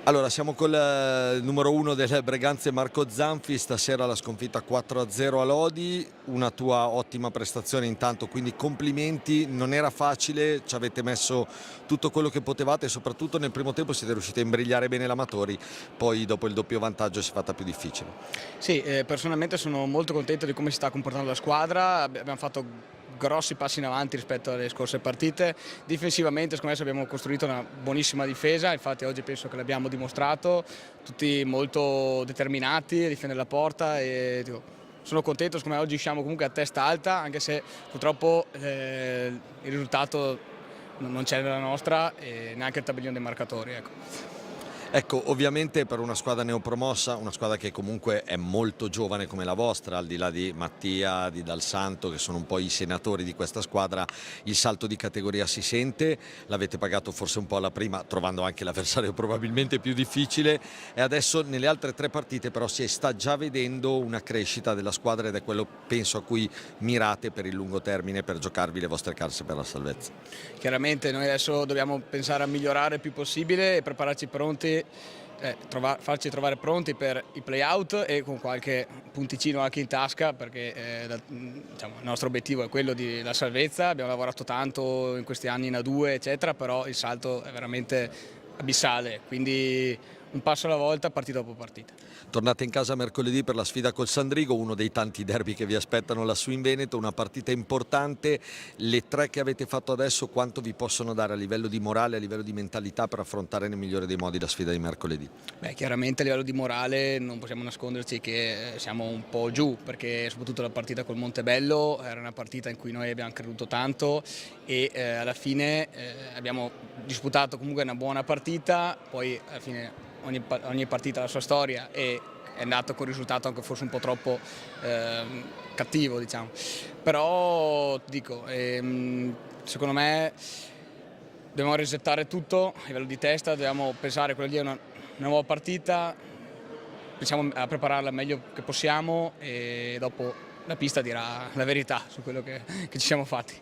Allora, siamo col numero 1 delle Breganze Marco Zanfi, stasera la sconfitta 4-0 a Lodi, una tua ottima prestazione intanto, quindi complimenti, non era facile, ci avete messo tutto quello che potevate e soprattutto nel primo tempo siete riusciti a imbrigliare bene l'Amatori, poi dopo il doppio vantaggio si è fatta più difficile. Sì, personalmente sono molto contento di come si sta comportando la squadra, abbiamo fatto grossi passi in avanti rispetto alle scorse partite. Difensivamente secondo me abbiamo costruito una buonissima difesa, infatti oggi penso che l'abbiamo dimostrato, tutti molto determinati a difendere la porta e sono contento, secondo me oggi usciamo comunque a testa alta, anche se purtroppo il risultato non c'è nella nostra e neanche il tabellino dei marcatori. Ecco. Ecco, ovviamente per una squadra neopromossa, una squadra che comunque è molto giovane come la vostra, al di là di Mattia, di Dal Santo, che sono un po' i senatori di questa squadra, il salto di categoria si sente, l'avete pagato forse un po' alla prima, trovando anche l'avversario probabilmente più difficile, e adesso nelle altre 3 partite però si sta già vedendo una crescita della squadra ed è quello penso a cui mirate per il lungo termine, per giocarvi le vostre carse per la salvezza. Chiaramente noi adesso dobbiamo pensare a migliorare il più possibile e prepararci pronti, farci trovare pronti per i play-out e con qualche punticino anche in tasca perché diciamo, il nostro obiettivo è quello della salvezza, abbiamo lavorato tanto in questi anni in A2 eccetera, però il salto è veramente abissale, quindi un passo alla volta, partita dopo partita. Tornate in casa mercoledì per la sfida col Sandrigo, uno dei tanti derby che vi aspettano lassù in Veneto, una partita importante. Le 3 che avete fatto adesso quanto vi possono dare a livello di morale, a livello di mentalità per affrontare nel migliore dei modi la sfida di mercoledì? Beh, chiaramente a livello di morale non possiamo nasconderci che siamo un po' giù, perché soprattutto la partita col Montebello era una partita in cui noi abbiamo creduto tanto e alla fine abbiamo disputato comunque una buona partita, poi alla fine ogni partita ha la sua storia e è andato con un risultato anche forse un po' troppo cattivo, diciamo. Però dico, secondo me dobbiamo resettare tutto a livello di testa, dobbiamo pensare che quella lì è una nuova partita, pensiamo a prepararla meglio che possiamo e dopo la pista dirà la verità su quello che ci siamo fatti.